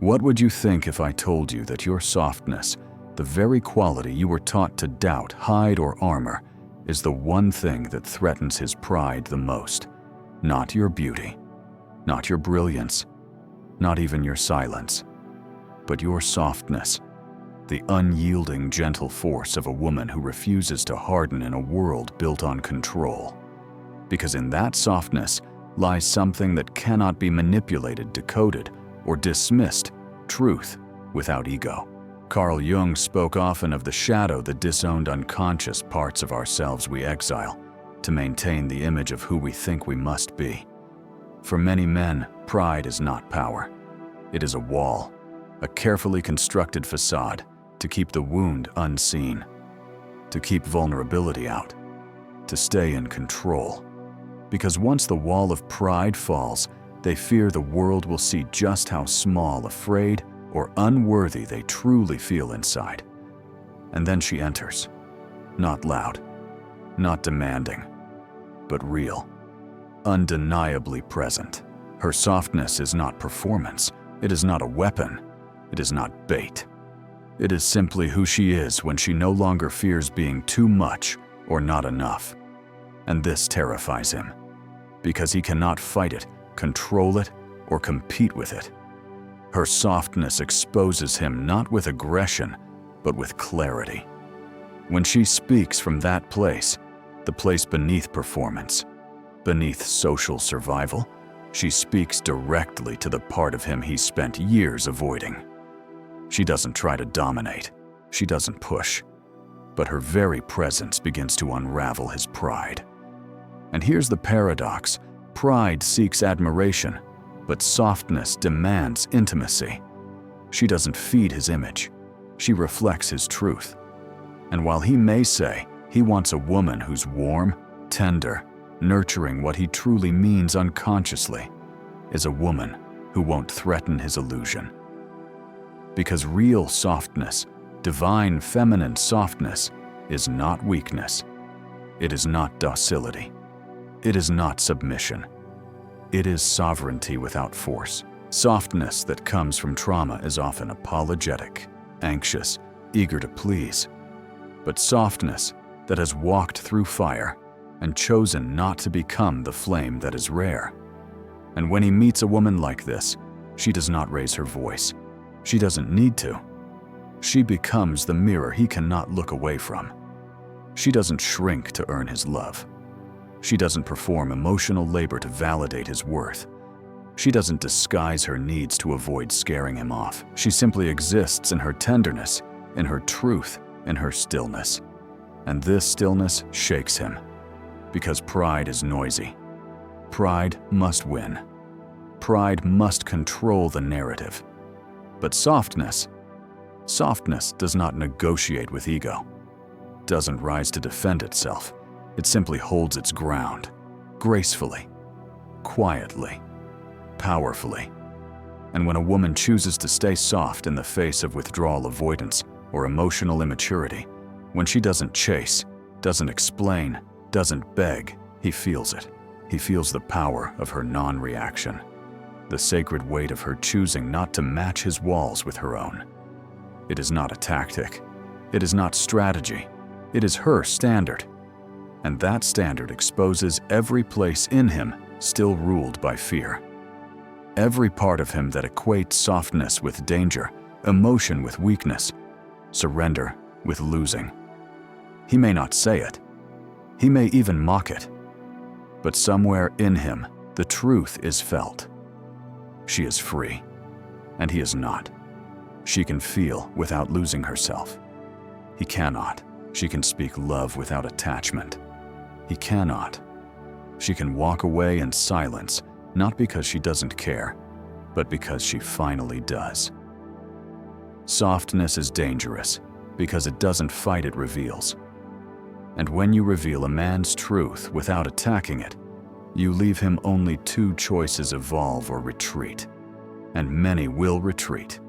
What would you think if I told you that your softness, the very quality you were taught to doubt, hide, or armor, is the one thing that threatens his pride the most? Not your beauty, not your brilliance, not even your silence, but your softness, the unyielding, gentle force of a woman who refuses to harden in a world built on control. Because in that softness lies something that cannot be manipulated, decoded, or dismissed, truth without ego. Carl Jung spoke often of the shadow, the disowned unconscious parts of ourselves we exile to maintain the image of who we think we must be. For many men, pride is not power. It is a wall, a carefully constructed facade to keep the wound unseen, to keep vulnerability out, to stay in control. Because once the wall of pride falls, they fear the world will see just how small, afraid, or unworthy they truly feel inside. And then she enters, not loud, not demanding, but real, undeniably present. Her softness is not performance. It is not a weapon. It is not bait. It is simply who she is when she no longer fears being too much or not enough. And this terrifies him, because he cannot fight it, control it, or compete with it. Her softness exposes him not with aggression, but with clarity. When she speaks from that place, the place beneath performance, beneath social survival, she speaks directly to the part of him he spent years avoiding. She doesn't try to dominate. She doesn't push. But her very presence begins to unravel his pride. And here's the paradox. Pride seeks admiration, but softness demands intimacy. She doesn't feed his image. She reflects his truth. And while he may say he wants a woman who's warm, tender, nurturing, what he truly means unconsciously is a woman who won't threaten his illusion. Because real softness, divine feminine softness, is not weakness. It is not docility. It is not submission. It is sovereignty without force. Softness that comes from trauma is often apologetic, anxious, eager to please. But softness that has walked through fire and chosen not to become the flame that is rare. And when he meets a woman like this, she does not raise her voice. She doesn't need to. She becomes the mirror he cannot look away from. She doesn't shrink to earn his love. She doesn't perform emotional labor to validate his worth. She doesn't disguise her needs to avoid scaring him off. She simply exists in her tenderness, in her truth, in her stillness. And this stillness shakes him, because pride is noisy. Pride must win. Pride must control the narrative. But softness does not negotiate with ego, doesn't rise to defend itself. It simply holds its ground, gracefully, quietly, powerfully. And when a woman chooses to stay soft in the face of withdrawal avoidance or emotional immaturity, when she doesn't chase, doesn't explain, doesn't beg, he feels it. He feels the power of her non-reaction, the sacred weight of her choosing not to match his walls with her own. It is not a tactic. It is not strategy. It is her standard. And that standard exposes every place in him still ruled by fear. Every part of him that equates softness with danger, emotion with weakness, surrender with losing. He may not say it. He may even mock it. But somewhere in him, the truth is felt. She is free, and he is not. She can feel without losing herself. He cannot. She can speak love without attachment. He cannot. She can walk away in silence, not because she doesn't care, but because she finally does. Softness is dangerous because it doesn't fight, it reveals. And when you reveal a man's truth without attacking it, you leave him only two choices: evolve or retreat. And many will retreat.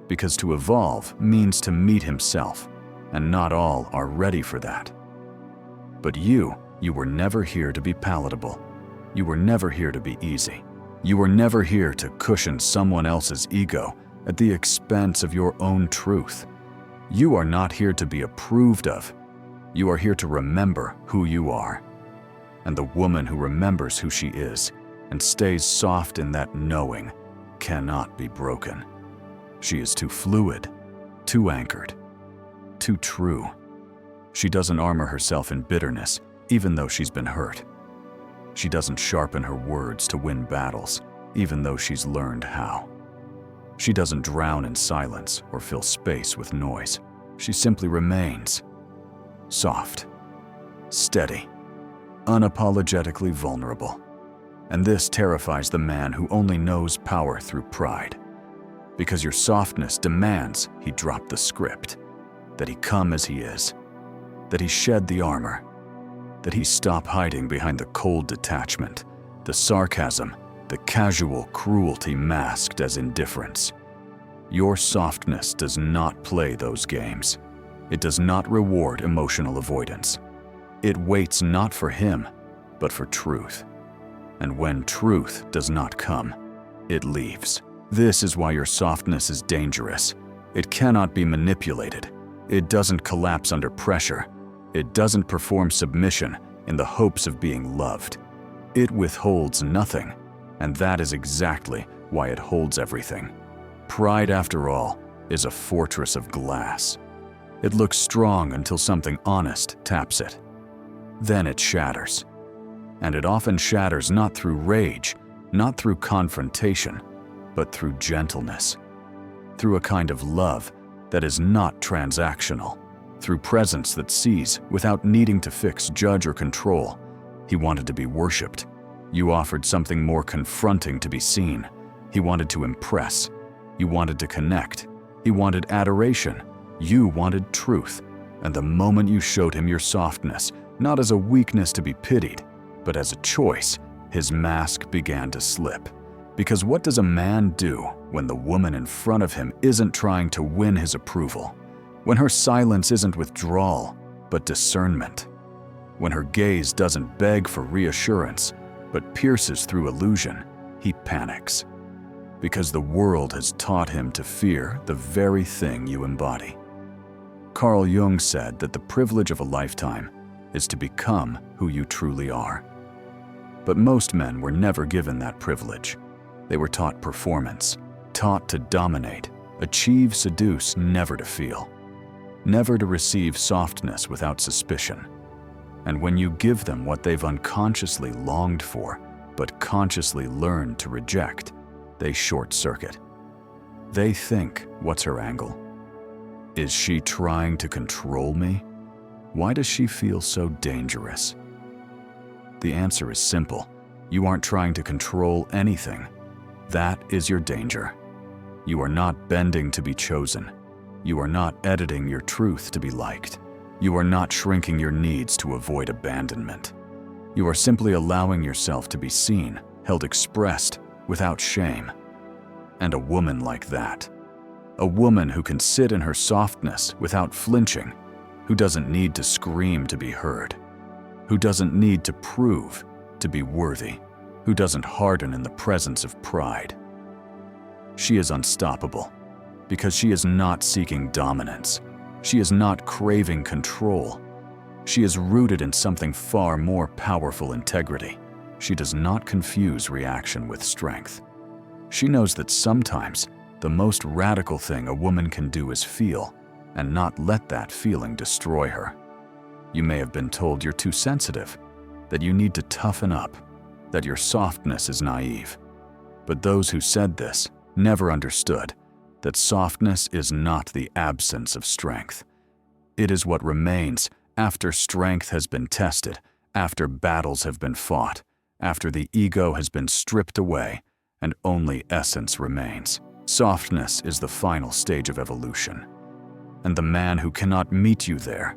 Because to evolve means to meet himself, and not all are ready for that. But you were never here to be palatable. You were never here to be easy. You were never here to cushion someone else's ego at the expense of your own truth. You are not here to be approved of. You are here to remember who you are. And the woman who remembers who she is and stays soft in that knowing cannot be broken. She is too fluid, too anchored, too true. She doesn't armor herself in bitterness, even though she's been hurt. She doesn't sharpen her words to win battles, even though she's learned how. She doesn't drown in silence or fill space with noise. She simply remains soft, steady, unapologetically vulnerable. And this terrifies the man who only knows power through pride. Because your softness demands he drop the script, that he come as he is, that he shed the armor, that he stop hiding behind the cold detachment, the sarcasm, the casual cruelty masked as indifference. Your softness does not play those games. It does not reward emotional avoidance. It waits not for him, but for truth. And when truth does not come, it leaves. This is why your softness is dangerous. It cannot be manipulated. It doesn't collapse under pressure. It doesn't perform submission in the hopes of being loved. It withholds nothing, and that is exactly why it holds everything. Pride, after all, is a fortress of glass. It looks strong until something honest taps it. Then it shatters. And it often shatters not through rage, not through confrontation, but through gentleness, through a kind of love that is not transactional, through presence that sees without needing to fix, judge, or control. He wanted to be worshipped. You offered something more confronting to be seen. He wanted to impress. You wanted to connect. He wanted adoration. You wanted truth. And the moment you showed him your softness, not as a weakness to be pitied, but as a choice, his mask began to slip. Because what does a man do when the woman in front of him isn't trying to win his approval? When her silence isn't withdrawal, but discernment? When her gaze doesn't beg for reassurance, but pierces through illusion, he panics. Because the world has taught him to fear the very thing you embody. Carl Jung said that the privilege of a lifetime is to become who you truly are. But most men were never given that privilege. They were taught performance, taught to dominate, achieve, seduce, never to feel, never to receive softness without suspicion. And when you give them what they've unconsciously longed for, but consciously learned to reject, they short-circuit. They think, what's her angle? Is she trying to control me? Why does she feel so dangerous? The answer is simple. You aren't trying to control anything. That is your danger. You are not bending to be chosen. You are not editing your truth to be liked. You are not shrinking your needs to avoid abandonment. You are simply allowing yourself to be seen, held, expressed, without shame. And a woman like that, a woman who can sit in her softness without flinching, who doesn't need to scream to be heard, who doesn't need to prove to be worthy, who doesn't harden in the presence of pride. She is unstoppable because she is not seeking dominance. She is not craving control. She is rooted in something far more powerful: integrity. She does not confuse reaction with strength. She knows that sometimes the most radical thing a woman can do is feel, and not let that feeling destroy her. You may have been told you're too sensitive, that you need to toughen up, that your softness is naive. But those who said this never understood that softness is not the absence of strength. It is what remains after strength has been tested, after battles have been fought, after the ego has been stripped away, and only essence remains. Softness is the final stage of evolution. And the man who cannot meet you there,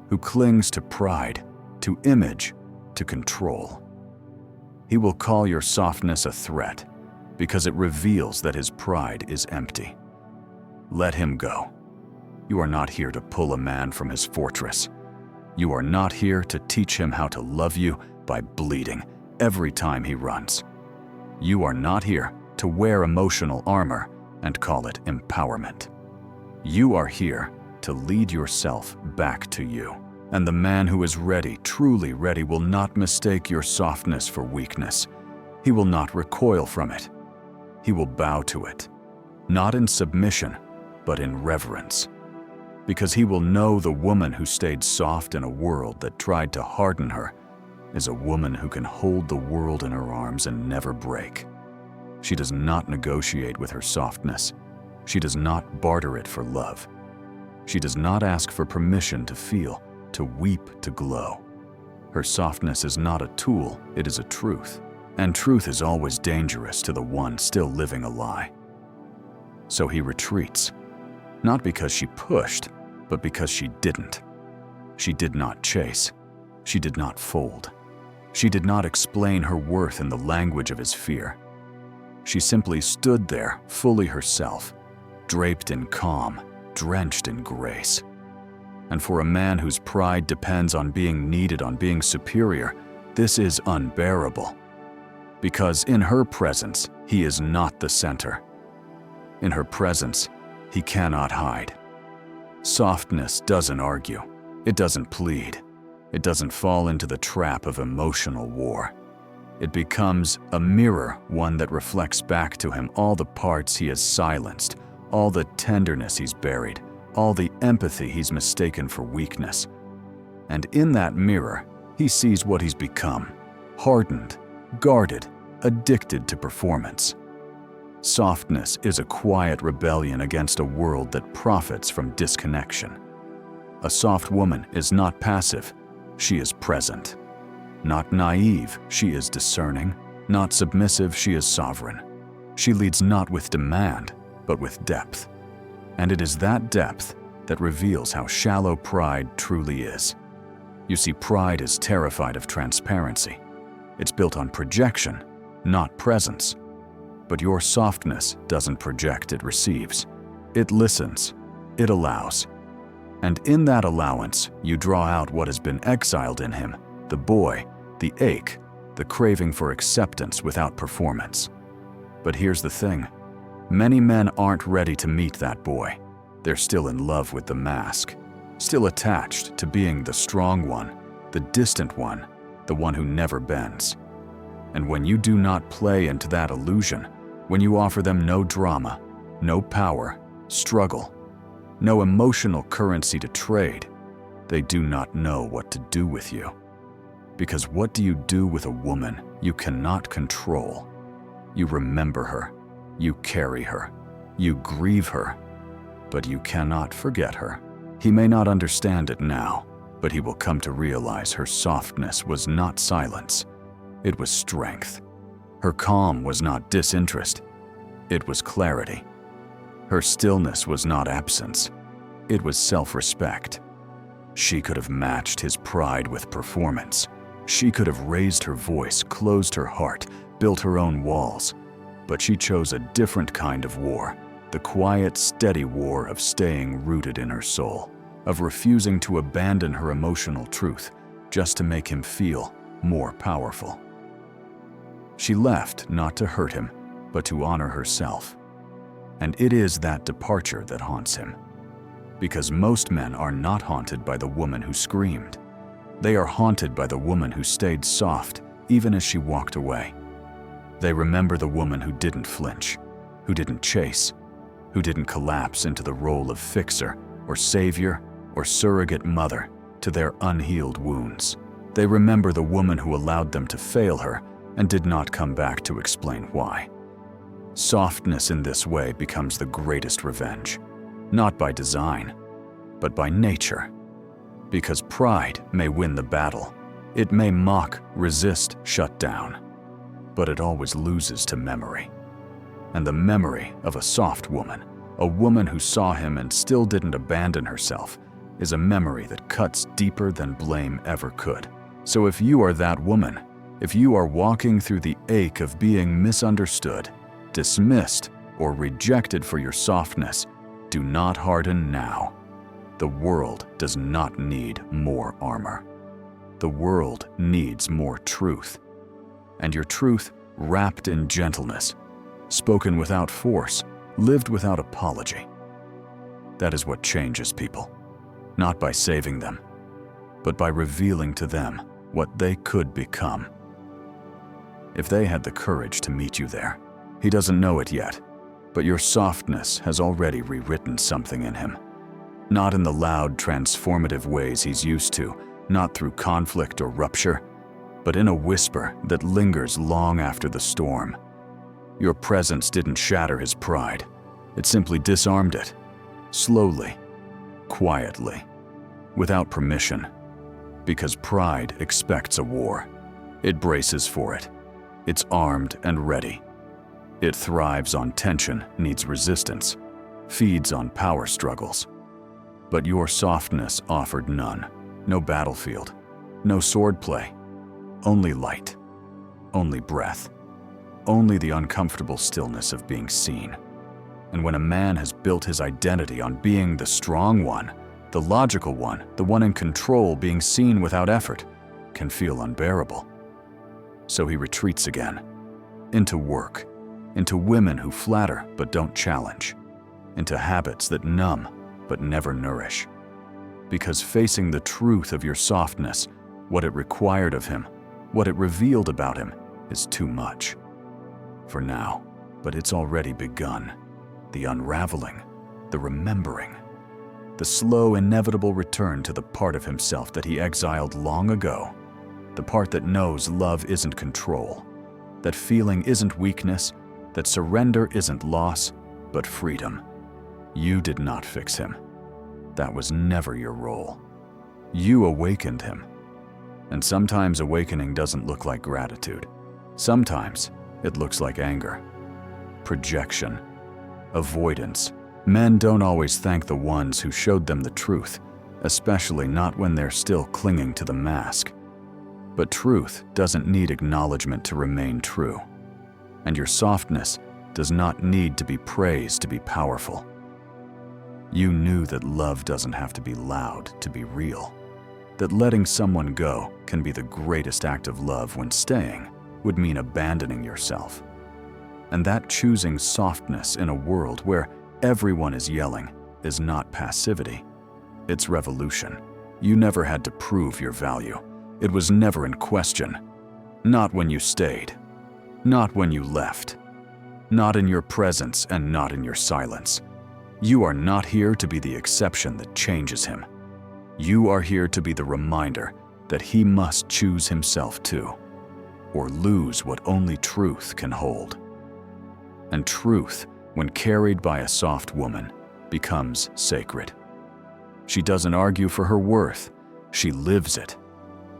who clings to pride, to image, to control, he will call your softness a threat because it reveals that his pride is empty. Let him go. You are not here to pull a man from his fortress. You are not here to teach him how to love you by bleeding every time he runs. You are not here to wear emotional armor and call it empowerment. You are here to lead yourself back to you. And the man who is ready, truly ready, will not mistake your softness for weakness. He will not recoil from it. He will bow to it, not in submission, but in reverence. Because he will know the woman who stayed soft in a world that tried to harden her is a woman who can hold the world in her arms and never break. She does not negotiate with her softness. She does not barter it for love. She does not ask for permission to feel, to weep, to glow. Her softness is not a tool, it is a truth. And truth is always dangerous to the one still living a lie. So he retreats, not because she pushed, but because she didn't. She did not chase. She did not fold. She did not explain her worth in the language of his fear. She simply stood there, fully herself, draped in calm, drenched in grace. And for a man whose pride depends on being needed, on being superior, this is unbearable. Because in her presence, he is not the center. In her presence, he cannot hide. Softness doesn't argue. It doesn't plead. It doesn't fall into the trap of emotional war. It becomes a mirror, one that reflects back to him all the parts he has silenced, all the tenderness he's buried, all the empathy he's mistaken for weakness. And in that mirror, he sees what he's become: hardened, guarded, addicted to performance. Softness is a quiet rebellion against a world that profits from disconnection. A soft woman is not passive, she is present. Not naive, she is discerning. Not submissive, she is sovereign. She leads not with demand, but with depth. And it is that depth that reveals how shallow pride truly is. You see, pride is terrified of transparency. It's built on projection, not presence. But your softness doesn't project, it receives. It listens. It allows. And in that allowance, you draw out what has been exiled in him, the boy, the ache, the craving for acceptance without performance. But here's the thing. Many men aren't ready to meet that boy. They're still in love with the mask, still attached to being the strong one, the distant one, the one who never bends. And when you do not play into that illusion, when you offer them no drama, no power, struggle, no emotional currency to trade, they do not know what to do with you. Because what do you do with a woman you cannot control? You remember her, you carry her, you grieve her, but you cannot forget her. He may not understand it now, but he will come to realize her softness was not silence, it was strength. Her calm was not disinterest, it was clarity. Her stillness was not absence, it was self-respect. She could have matched his pride with performance. She could have raised her voice, closed her heart, built her own walls. But she chose a different kind of war, the quiet, steady war of staying rooted in her soul, of refusing to abandon her emotional truth just to make him feel more powerful. She left not to hurt him, but to honor herself. And it is that departure that haunts him. Because most men are not haunted by the woman who screamed. They are haunted by the woman who stayed soft even as she walked away. They remember the woman who didn't flinch, who didn't chase, who didn't collapse into the role of fixer or savior or surrogate mother to their unhealed wounds. They remember the woman who allowed them to fail her and did not come back to explain why. Softness in this way becomes the greatest revenge, not by design, but by nature. Because pride may win the battle. It may mock, resist, shut down. But it always loses to memory. And the memory of a soft woman, a woman who saw him and still didn't abandon herself, is a memory that cuts deeper than blame ever could. So if you are that woman, if you are walking through the ache of being misunderstood, dismissed, or rejected for your softness, do not harden now. The world does not need more armor. The world needs more truth. And your truth, wrapped in gentleness, spoken without force, lived without apology. That is what changes people, not by saving them, but by revealing to them what they could become. If they had the courage to meet you there, he doesn't know it yet, but your softness has already rewritten something in him. Not in the loud, transformative ways he's used to, not through conflict or rupture, but in a whisper that lingers long after the storm. Your presence didn't shatter his pride. It simply disarmed it, slowly, quietly, without permission, because pride expects a war. It braces for it. It's armed and ready. It thrives on tension, needs resistance, feeds on power struggles. But your softness offered none. No battlefield, no swordplay, only light, only breath, only the uncomfortable stillness of being seen. And when a man has built his identity on being the strong one, the logical one, the one in control, being seen without effort, can feel unbearable. So he retreats again, into work, into women who flatter but don't challenge, into habits that numb but never nourish. Because facing the truth of your softness, what it required of him, what it revealed about him, is too much. For now, but it's already begun. The unraveling, the remembering, the slow, inevitable return to the part of himself that he exiled long ago, the part that knows love isn't control, that feeling isn't weakness, that surrender isn't loss, but freedom. You did not fix him. That was never your role. You awakened him. And sometimes awakening doesn't look like gratitude. Sometimes it looks like anger, projection, avoidance. Men don't always thank the ones who showed them the truth, especially not when they're still clinging to the mask. But truth doesn't need acknowledgement to remain true. And your softness does not need to be praised to be powerful. You knew that love doesn't have to be loud to be real. That letting someone go can be the greatest act of love when staying would mean abandoning yourself. And that choosing softness in a world where everyone is yelling is not passivity. It's revolution. You never had to prove your value. It was never in question. Not when you stayed. Not when you left. Not in your presence and not in your silence. You are not here to be the exception that changes him. You are here to be the reminder that he must choose himself too, or lose what only truth can hold. And truth, when carried by a soft woman, becomes sacred. She doesn't argue for her worth, she lives it.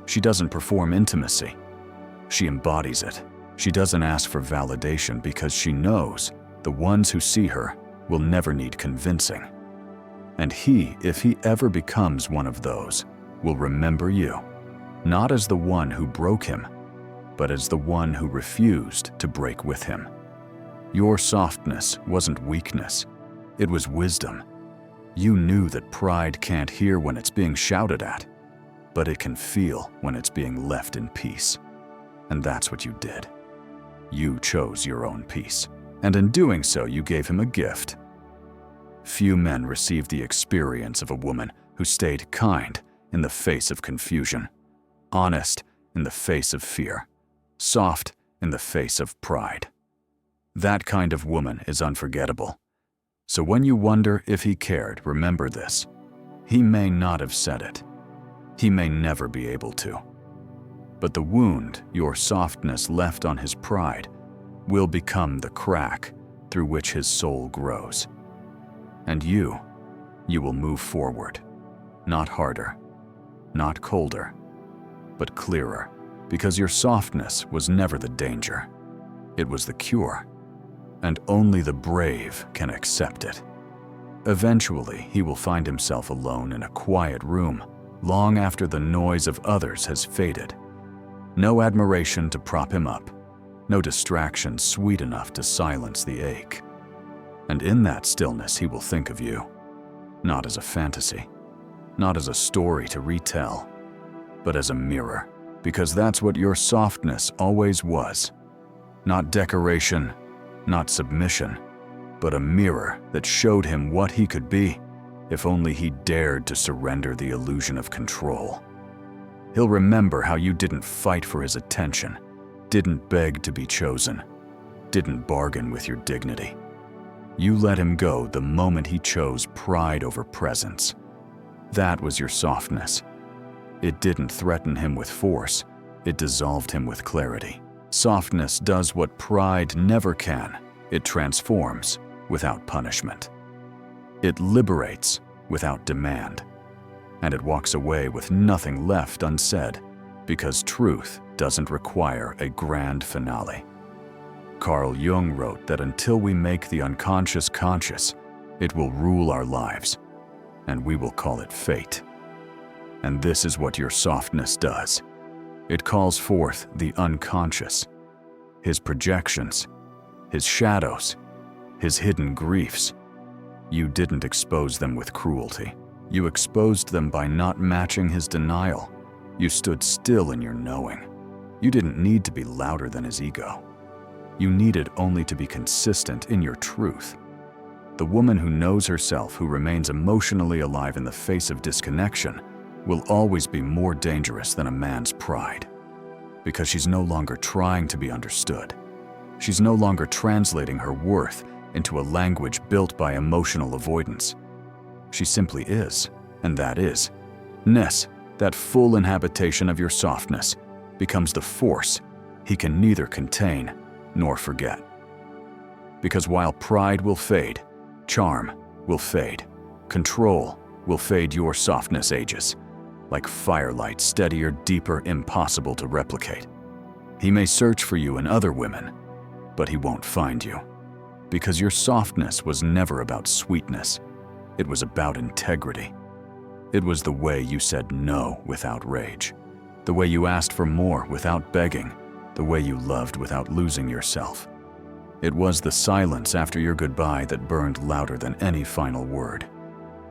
She doesn't perform intimacy, she embodies it. She doesn't ask for validation because she knows the ones who see her will never need convincing. And he, if he ever becomes one of those, will remember you, not as the one who broke him, but as the one who refused to break with him. Your softness wasn't weakness, it was wisdom. You knew that pride can't hear when it's being shouted at, but it can feel when it's being left in peace. And that's what you did. You chose your own peace, and in doing so you gave him a gift. Few men receive the experience of a woman who stayed kind in the face of confusion, honest in the face of fear, soft in the face of pride. That kind of woman is unforgettable. So when you wonder if he cared, remember this. He may not have said it. He may never be able to. But the wound your softness left on his pride will become the crack through which his soul grows. And you will move forward, not harder, not colder, but clearer, because your softness was never the danger. It was the cure, and only the brave can accept it. Eventually, he will find himself alone in a quiet room, long after the noise of others has faded. No admiration to prop him up, no distraction sweet enough to silence the ache. And in that stillness he will think of you, not as a fantasy, not as a story to retell, but as a mirror, because that's what your softness always was. Not decoration, not submission, but a mirror that showed him what he could be if only he dared to surrender the illusion of control. He'll remember how you didn't fight for his attention, didn't beg to be chosen, didn't bargain with your dignity. You let him go the moment he chose pride over presence. That was your softness. It didn't threaten him with force, it dissolved him with clarity. Softness does what pride never can. It transforms without punishment. It liberates without demand. And it walks away with nothing left unsaid, because truth doesn't require a grand finale. Carl Jung wrote that until we make the unconscious conscious, it will rule our lives, and we will call it fate. And this is what your softness does. It calls forth the unconscious, his projections, his shadows, his hidden griefs. You didn't expose them with cruelty. You exposed them by not matching his denial. You stood still in your knowing. You didn't need to be louder than his ego. You needed only to be consistent in your truth. The woman who knows herself, who remains emotionally alive in the face of disconnection, will always be more dangerous than a man's pride, because she's no longer trying to be understood. She's no longer translating her worth into a language built by emotional avoidance. She simply is, and that is. Ness, that full inhabitation of your softness, becomes the force he can neither contain nor forget. Because while pride will fade, charm will fade, control will fade, your softness ages, like firelight, steadier, deeper, impossible to replicate. He may search for you in other women, but he won't find you. Because your softness was never about sweetness. It was about integrity. It was the way you said no without rage, the way you asked for more without begging, the way you loved without losing yourself. It was the silence after your goodbye that burned louder than any final word.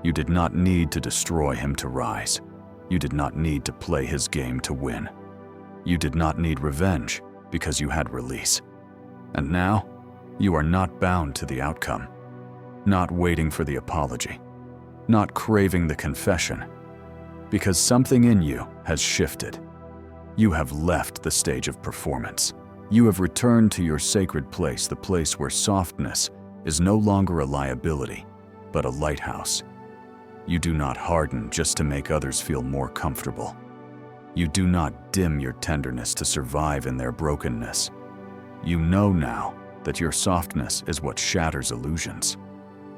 You did not need to destroy him to rise. You did not need to play his game to win. You did not need revenge because you had release. And now, you are not bound to the outcome, not waiting for the apology, not craving the confession, because something in you has shifted. You have left the stage of performance. You have returned to your sacred place, the place where softness is no longer a liability, but a lighthouse. You do not harden just to make others feel more comfortable. You do not dim your tenderness to survive in their brokenness. You know now that your softness is what shatters illusions,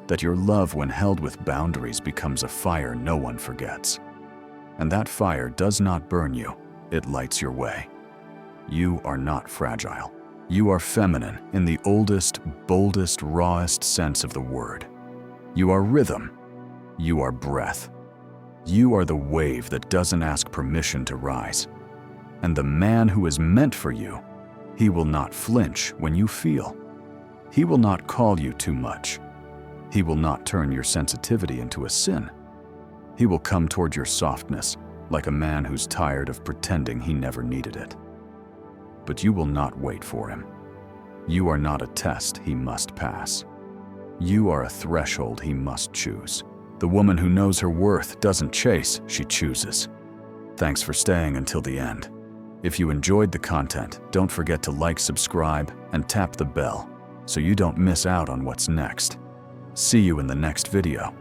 that your love, when held with boundaries, becomes a fire no one forgets. And that fire does not burn you, it lights your way. You are not fragile. You are feminine in the oldest, boldest, rawest sense of the word. You are rhythm. You are breath. You are the wave that doesn't ask permission to rise. And the man who is meant for you, he will not flinch when you feel. He will not call you too much. He will not turn your sensitivity into a sin. He will come toward your softness like a man who's tired of pretending he never needed it. But you will not wait for him. You are not a test he must pass. You are a threshold he must choose. The woman who knows her worth doesn't chase, she chooses. Thanks for staying until the end. If you enjoyed the content, don't forget to like, subscribe, and tap the bell so you don't miss out on what's next. See you in the next video.